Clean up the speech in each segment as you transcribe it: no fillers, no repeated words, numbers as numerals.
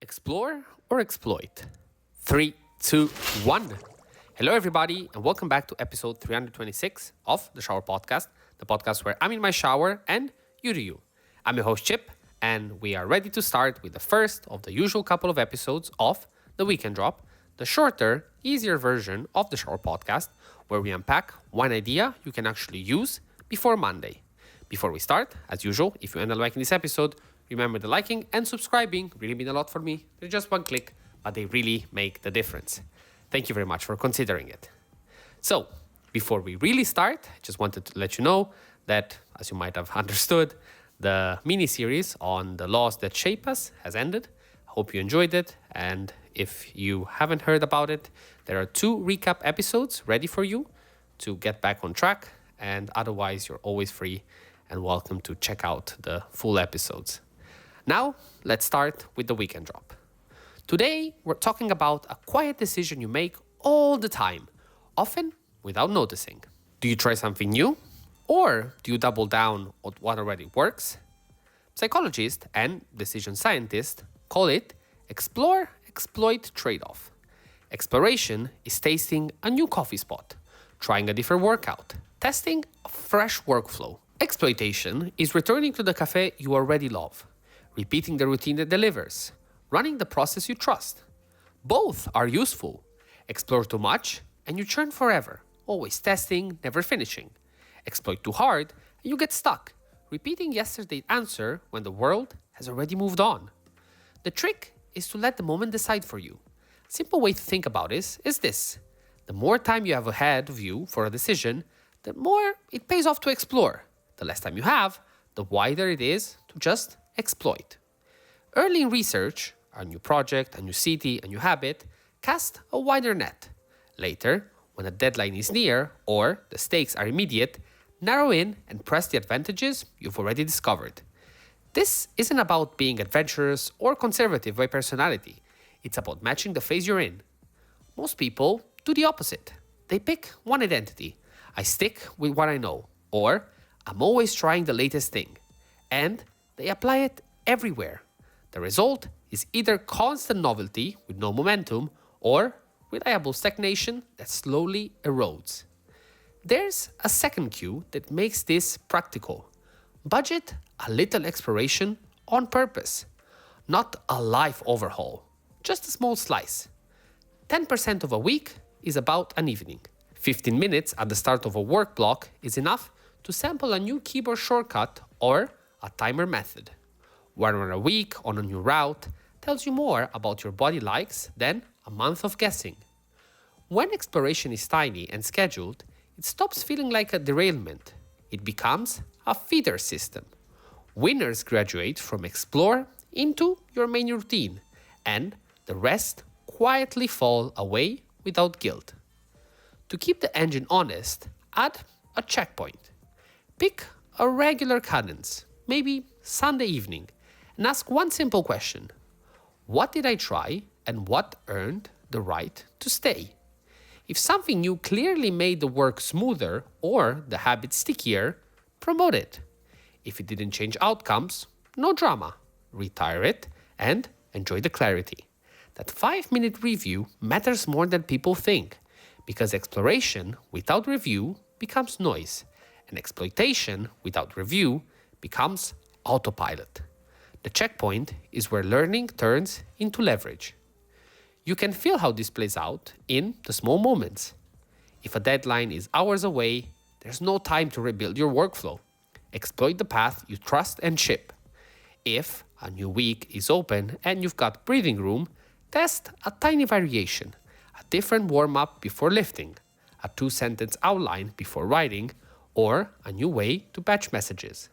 Explore or exploit? Three, two, one. Hello, everybody, and welcome back to episode 326 of the Shower Podcast, the podcast where I'm in my shower and you do you. I'm your host, Chip, and we are ready to start with the first of the usual couple of episodes of the Weekend Drop, the shorter, easier version of the Shower Podcast, where we unpack one idea you can actually use before Monday. Before we start, as usual, if you end up liking this episode, remember the liking and subscribing really mean a lot for me. They're just one click, but they really make the difference. Thank you very much for considering it. So, before we really start, I just wanted to let you know that, as you might have understood, the mini-series on the laws that shape us has ended. I hope you enjoyed it, and if you haven't heard about it, there are 2 recap episodes ready for you to get back on track, and otherwise you're always free and welcome to check out the full episodes. Now, let's start with the Weekend Drop. Today, we're talking about a quiet decision you make all the time, often without noticing. Do you try something new? Or do you double down on what already works? Psychologists and decision scientists call it explore, exploit, trade-off. Exploration is tasting a new coffee spot, trying a different workout, testing a fresh workflow. Exploitation is returning to the café you already love, repeating the routine that delivers, running the process you trust. Both are useful. Explore too much and you churn forever, always testing, never finishing. Exploit too hard and you get stuck, repeating yesterday's answer when the world has already moved on. The trick is to let the moment decide for you. A simple way to think about this is this. The more time you have ahead of you for a decision, the more it pays off to explore. The less time you have, the wider it is to just exploit. Early in research, a new project, a new city, a new habit, cast a wider net. Later, when a deadline is near or the stakes are immediate, narrow in and press the advantages you've already discovered. This isn't about being adventurous or conservative by personality. It's about matching the phase you're in. Most people do the opposite. They pick one identity. I stick with what I know, or I'm always trying the latest thing. And they apply it everywhere. The result is either constant novelty with no momentum or reliable stagnation that slowly erodes. There's a second cue that makes this practical. Budget a little exploration on purpose. Not a life overhaul, just a small slice. 10% of a week is about an evening. 15 minutes at the start of a work block is enough to sample a new keyboard shortcut or a timer method. 1 hour a week on a new route tells you more about your body likes than a month of guessing. When exploration is tiny and scheduled, it stops feeling like a derailment. It becomes a feeder system. Winners graduate from explore into your main routine, and the rest quietly fall away without guilt. To keep the engine honest, add a checkpoint. Pick a regular cadence, maybe Sunday evening, and ask one simple question. What did I try and what earned the right to stay? If something new clearly made the work smoother or the habit stickier, promote it. If it didn't change outcomes, no drama. Retire it and enjoy the clarity. That 5-minute review matters more than people think, because exploration without review becomes noise, and exploitation without review becomes autopilot. The checkpoint is where learning turns into leverage. You can feel how this plays out in the small moments. If a deadline is hours away, there's no time to rebuild your workflow. Exploit the path you trust and ship. If a new week is open and you've got breathing room, test a tiny variation, a different warm-up before lifting, a 2-sentence outline before writing, or a new way to batch messages.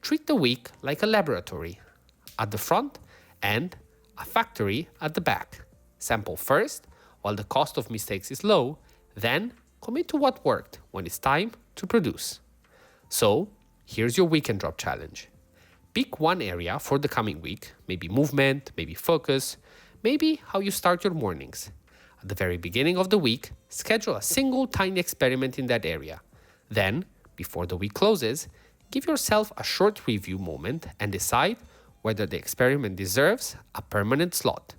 Treat the week like a laboratory, at the front and a factory at the back. Sample first, while the cost of mistakes is low, then commit to what worked when it's time to produce. So, here's your Weekend Drop challenge. Pick one area for the coming week, maybe movement, maybe focus, maybe how you start your mornings. At the very beginning of the week, schedule a single tiny experiment in that area. Then, before the week closes, give yourself a short review moment and decide whether the experiment deserves a permanent slot.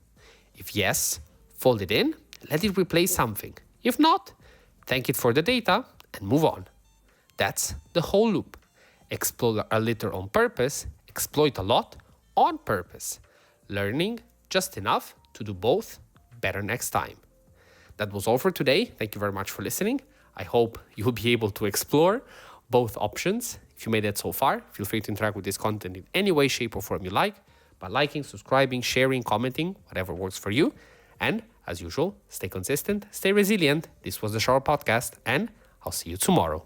If yes, fold it in, let it replace something. If not, thank it for the data and move on. That's the whole loop. Explore a little on purpose, exploit a lot on purpose. Learning just enough to do both better next time. That was all for today. Thank you very much for listening. I hope you'll be able to explore both options. If you made it so far, feel free to interact with this content in any way, shape, or form you like by liking, subscribing, sharing, commenting, whatever works for you. And as usual, stay consistent, stay resilient. This was the Shower Podcast, and I'll see you tomorrow.